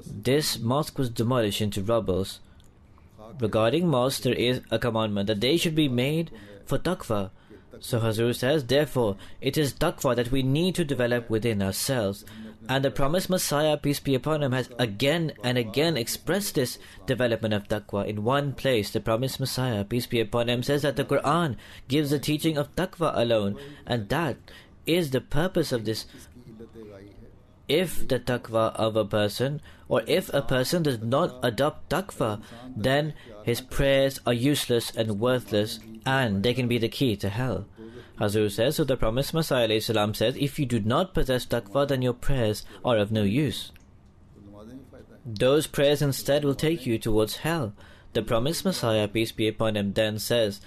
This mosque was demolished into rubbles. Regarding mosques, there is a commandment that they should be made for taqwa. So Hazur says, therefore, it is taqwa that we need to develop within ourselves. And the promised Messiah, peace be upon him, has again and again expressed this development of taqwa. In one place, the promised Messiah, peace be upon him, says that the Quran gives the teaching of taqwa alone, and that is the purpose of this. If the taqwa of a person, or if a person does not adopt taqwa, then his prayers are useless and worthless, and they can be the key to hell. Hazur says, so the promised Messiah ﷺ says, if you do not possess taqwa, then your prayers are of no use. Those prayers instead will take you towards hell. The promised Messiah, peace be upon him, then says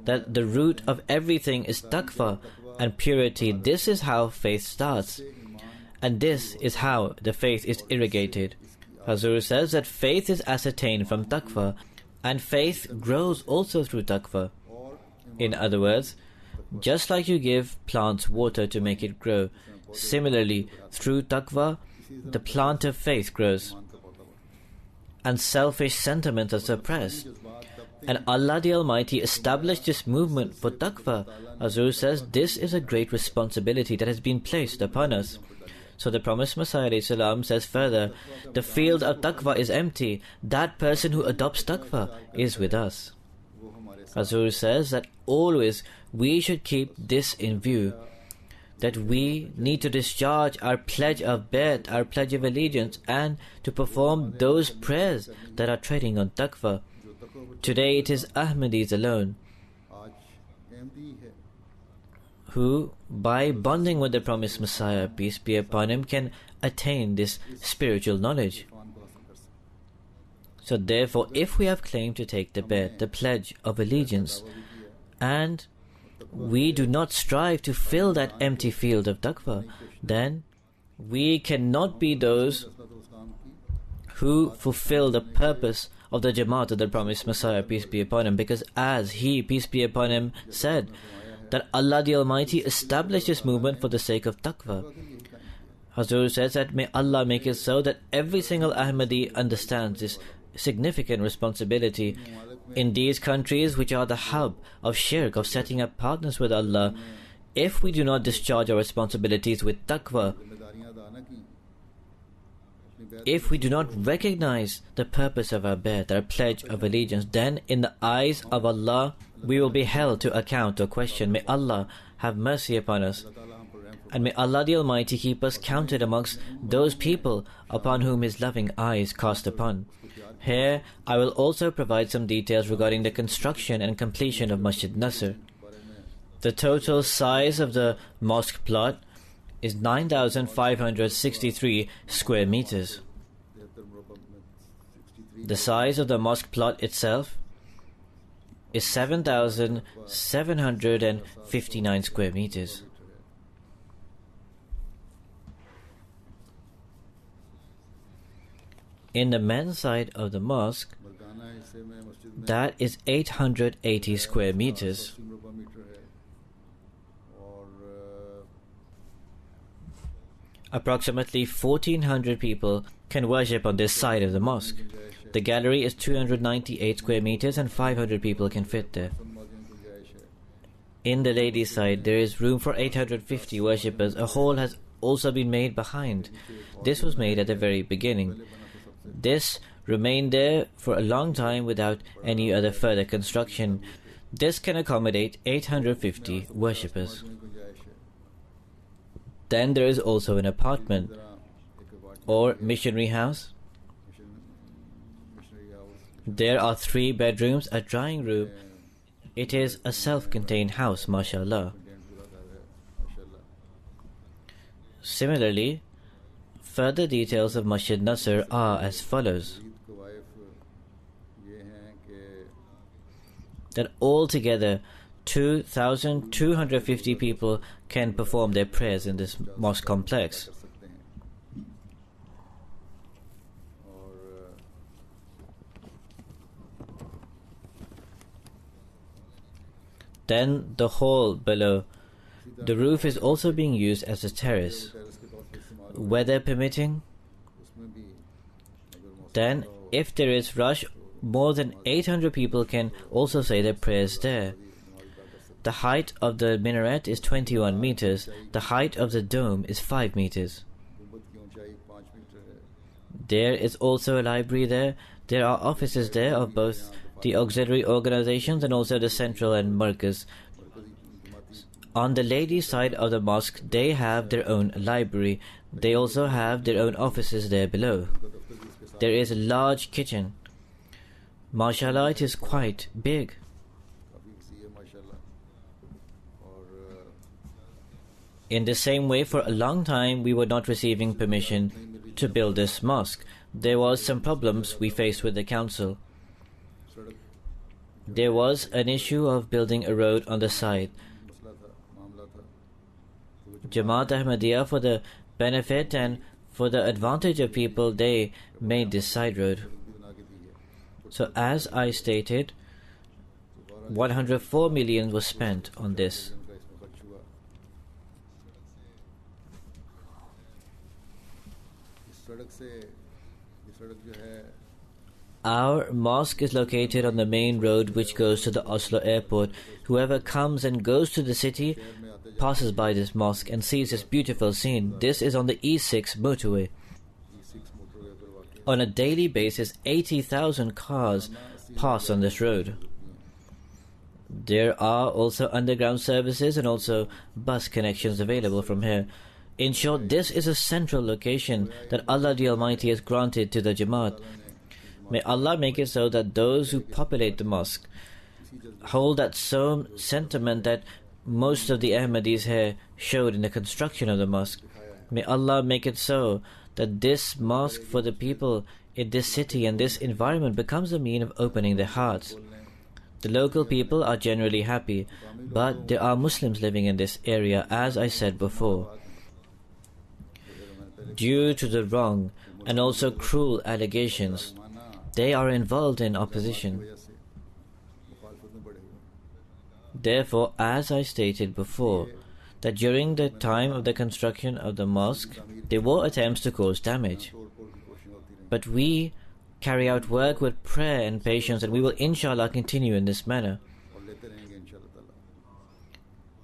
that the root of everything is taqwa and purity. This is how faith starts, and this is how the faith is irrigated. Hazur says that faith is ascertained from taqwa, and faith grows also through taqwa. In other words, just like you give plants water to make it grow, similarly, through taqwa, the plant of faith grows, and selfish sentiments are suppressed. And Allah the Almighty established this movement for taqwa. Hazur says this is a great responsibility that has been placed upon us. So the promised Messiah ﷺ says further, the field of taqwa is empty. That person who adopts taqwa is with us. Hazur says that always we should keep this in view, that we need to discharge our pledge of bet, our pledge of allegiance, and to perform those prayers that are treading on taqwa. Today it is Ahmadis alone who, by bonding with the promised Messiah, peace be upon him, can attain this spiritual knowledge. So therefore, if we have claimed to take the bet, the pledge of allegiance, and we do not strive to fill that empty field of taqwa, then we cannot be those who fulfill the purpose of the Jamaat of the promised Messiah, peace be upon him, because as he, peace be upon him, said that Allah the Almighty established this movement for the sake of taqwa. Hazur says that may Allah make it so that every single Ahmadi understands this significant responsibility. In these countries which are the hub of shirk, of setting up partners with Allah, if we do not discharge our responsibilities with taqwa, if we do not recognize the purpose of our bet, our pledge of allegiance, then in the eyes of Allah we will be held to account or question. May Allah have mercy upon us, and may Allah the Almighty keep us counted amongst those people upon whom His loving eye is cast upon. Here, I will also provide some details regarding the construction and completion of Masjid Nasr. The total size of the mosque plot is 9,563 square meters. The size of the mosque plot itself is 7,759 square meters. In the men's side of the mosque, that is 880 square meters. Approximately 1,400 people can worship on this side of the mosque. The gallery is 298 square meters and 500 people can fit there. In the ladies' side, there is room for 850 worshippers. A hall has also been made behind. This was made at the very beginning. This remained there for a long time without any other further construction. This can accommodate 850 worshippers. Then there is also an apartment or missionary house. There are 3 bedrooms, a drawing room. It is a self-contained house, mashallah. Similarly, further details of Masjid Nasr are as follows. That altogether 2,250 people can perform their prayers in this mosque complex. Then the hall below. The roof is also being used as a terrace. Weather permitting, then if there is rush, more than 800 people can also say their prayers there. The height of the minaret is 21 meters. The height of the dome is 5 meters. There is also a library there. There are offices there of both the auxiliary organizations and also the central and markaz. On the ladies' side of the mosque, they have their own library. They also have their own offices there below. There is a large kitchen. Mashallah, it is quite big. In the same way, for a long time, we were not receiving permission to build this mosque. There was some problems we faced with the council. There was an issue of building a road on the side. Jamaat Ahmadiyya, for the benefit and for the advantage of people, they made this side road. So as I stated, 104 million was spent on this. Our mosque is located on the main road which goes to the Oslo airport. Whoever comes and goes to the city passes by this mosque and sees this beautiful scene. This is on the E6 motorway. On a daily basis, 80,000 cars pass on this road. There are also underground services and also bus connections available from here. In short, this is a central location that Allah the Almighty has granted to the Jamaat. May Allah make it so that those who populate the mosque hold that same sentiment that most of the Ahmadis here showed in the construction of the mosque. May Allah make it so that this mosque for the people in this city and this environment becomes a means of opening their hearts. The local people are generally happy, but there are Muslims living in this area, as I said before. Due to the wrong and also cruel allegations, they are involved in opposition. Therefore, as I stated before, that during the time of the construction of the mosque, there were attempts to cause damage. But we carry out work with prayer and patience, and we will inshallah continue in this manner.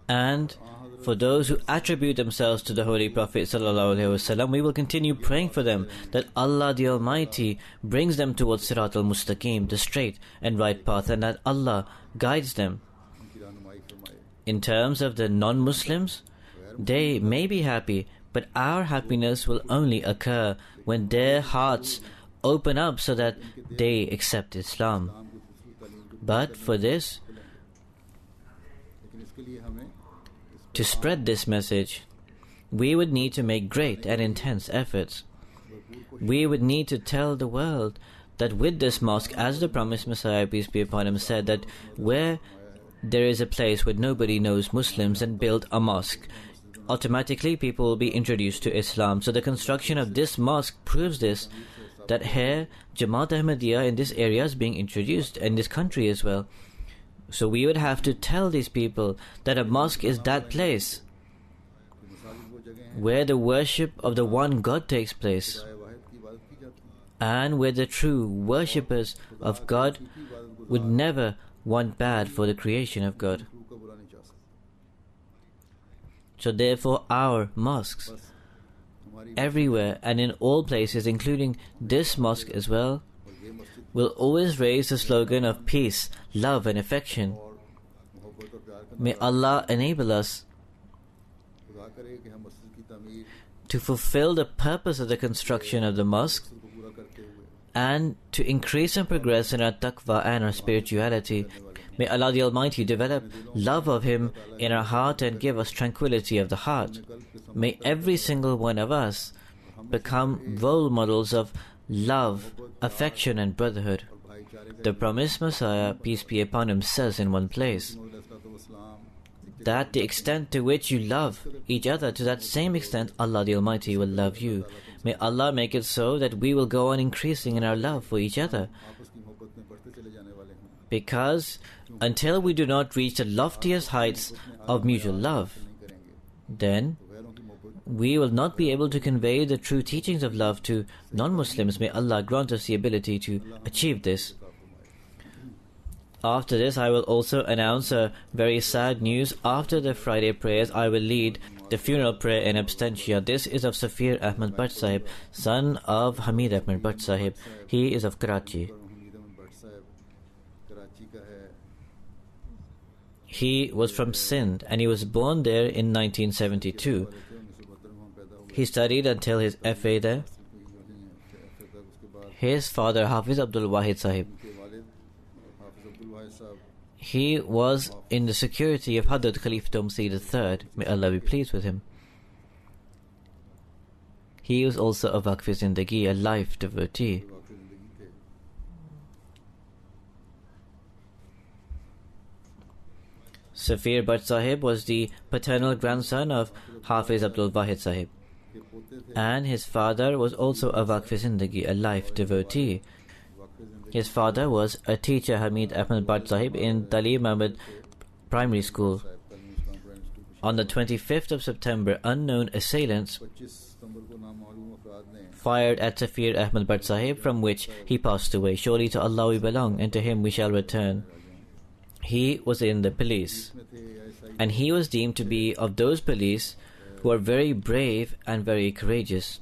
And for those who attribute themselves to the Holy Prophet ﷺ, we will continue praying for them that Allah the Almighty brings them towards Sirat al-Mustaqim, the straight and right path, and that Allah guides them. In terms of the non-Muslims, they may be happy, but our happiness will only occur when their hearts open up so that they accept Islam. इस्लाम की दूसरी तालीम को But for this, लेकिन इसके लिए हमें to spread this message, we would need to make great and intense efforts. We would need to tell the world that with this mosque, as the promised Messiah, peace be upon him, said that where there is a place where nobody knows Muslims and build a mosque, automatically people will be introduced to Islam. So the construction of this mosque proves this, that here Jamaat Ahmadiyya in this area is being introduced, in this country as well. So we would have to tell these people that a mosque is that place where the worship of the one God takes place, and where the true worshippers of God would never want bad for the creation of God. So therefore our mosques, everywhere and in all places, including this mosque as well, will always raise the slogan of peace, love and affection. May Allah enable us to fulfill the purpose of the construction of the mosque and to increase and progress in our taqwa and our spirituality. May Allah the Almighty develop love of Him in our heart and give us tranquility of the heart. May every single one of us become role models of love, affection and brotherhood. The promised Messiah, peace be upon him, says in one place that the extent to which you love each other, to that same extent Allah the Almighty will love you. May Allah make it so that we will go on increasing in our love for each other, because until we do not reach the loftiest heights of mutual love, then we will not be able to convey the true teachings of love to non-Muslims. May Allah grant us the ability to achieve this. After this, I will also announce a very sad news. After the Friday prayers, I will lead the funeral prayer in absentia. This is of Safir Ahmed Bhatt Sahib, son of Hamid Ahmed Bhatt Sahib. He is of Karachi. He was from Sindh and he was born there in 1972. He studied until his FA there. His father, Hafiz Abdul Wahid Sahib, he was in the security of Hadrat Khalifa Masih III. May Allah be pleased with him. He was also a Waqf Zindagi, a life devotee. Safir Bhatt Sahib was the paternal grandson of Hafiz Abdul Wahid Sahib, and his father was also a Waqf Zindagi, a life devotee. His father was a teacher, Hamid Ahmed Bhatt Sahib, in Talim Ahmed Primary School. On the 25th of September, unknown assailants fired at Safir Ahmed Bhatt Sahib, from which he passed away. Surely to Allah we belong, and to Him we shall return. He was in the police, and he was deemed to be of those police who are very brave and very courageous.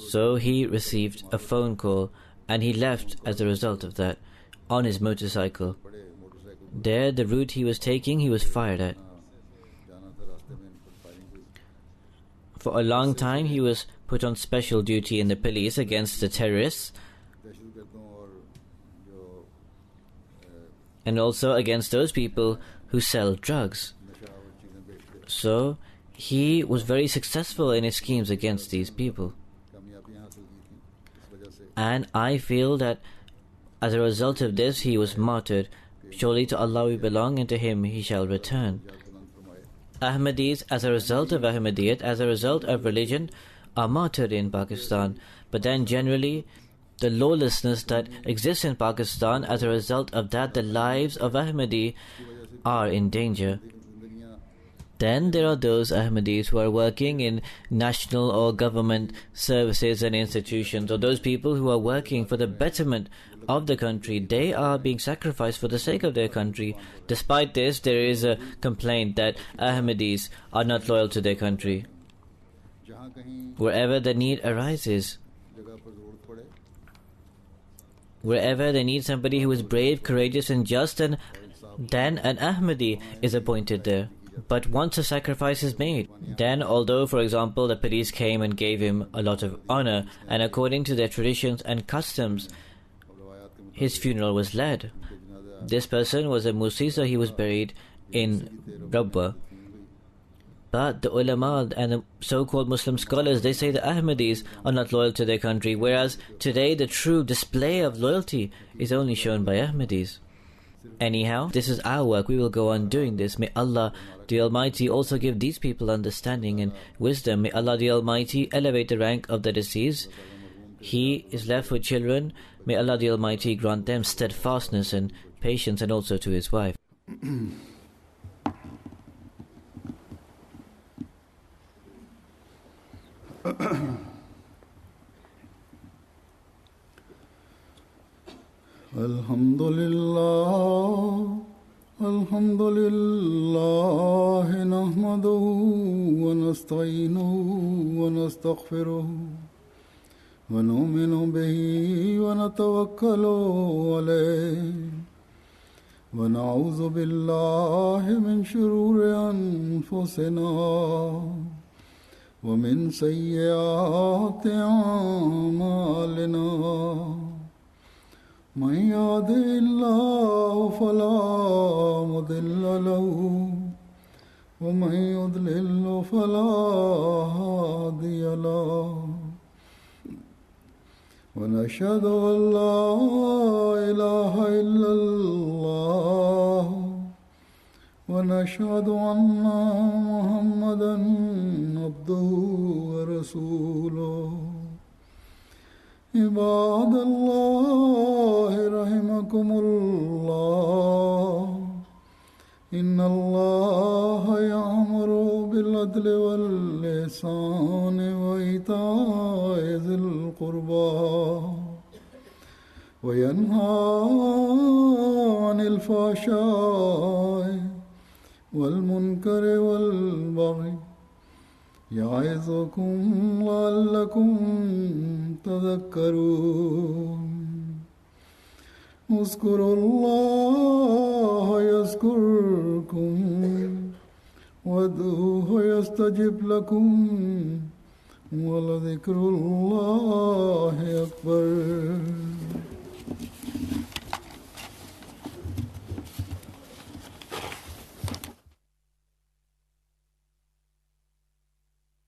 So he received a phone call, and he left as a result of that on his motorcycle. There, the route he was taking, he was fired at. For a long time, he was put on special duty in the police against the terrorists, and also against those people who sell drugs. So he was very successful in his schemes against these people. And I feel that as a result of this, he was martyred. Surely to Allah we belong, and to Him he shall return. Ahmadis, as a result of Ahmadiyyat, as a result of religion, are martyred in Pakistan. But then generally, the lawlessness that exists in Pakistan, as a result of that, the lives of Ahmadi are in danger. Then there are those Ahmadis who are working in national or government services and institutions, or those people who are working for the betterment of the country. They are being sacrificed for the sake of their country. Despite this, there is a complaint that Ahmadis are not loyal to their country. Wherever the need arises, wherever they need somebody who is brave, courageous and just, and then an Ahmadi is appointed there. But once a sacrifice is made, then although, for example, the police came and gave him a lot of honor, and according to their traditions and customs, his funeral was led. This person was a Musi, so he was buried in Rabwa. But the ulama and the so-called Muslim scholars, they say the Ahmadis are not loyal to their country, whereas today the true display of loyalty is only shown by Ahmadis. Anyhow, this is our work. We will go on doing this. May Allah the Almighty also give these people understanding and wisdom. May Allah the Almighty elevate the rank of the deceased. He is left with children. May Allah the Almighty grant them steadfastness and patience, and also to his wife. Alhamdulillah, alhamdulillah, nahmaduhu wa nasta'inuhu wa nastaghfiruhu wa nu'minu bihi wa natawakkalu alayhi wa na'udhu billahi min shururi anfusina wa min sayyiati a'malina. من يهده الله فلا مضل له ومن يضلل فلا هادي له ونشهد أن لا إله إلا الله ونشهد أن محمدا عبده ورسوله. عباد الله رحمكم الله إن الله يأمر بالعدل والإحسان وإيتاء ذي القربى وينهى عن الفحشاء والمنكر والبغي يعظكم لعلكم تذكرون. اذكروا الله يذكركم وادعوه يستجب لكم ولذكر الله أكبر.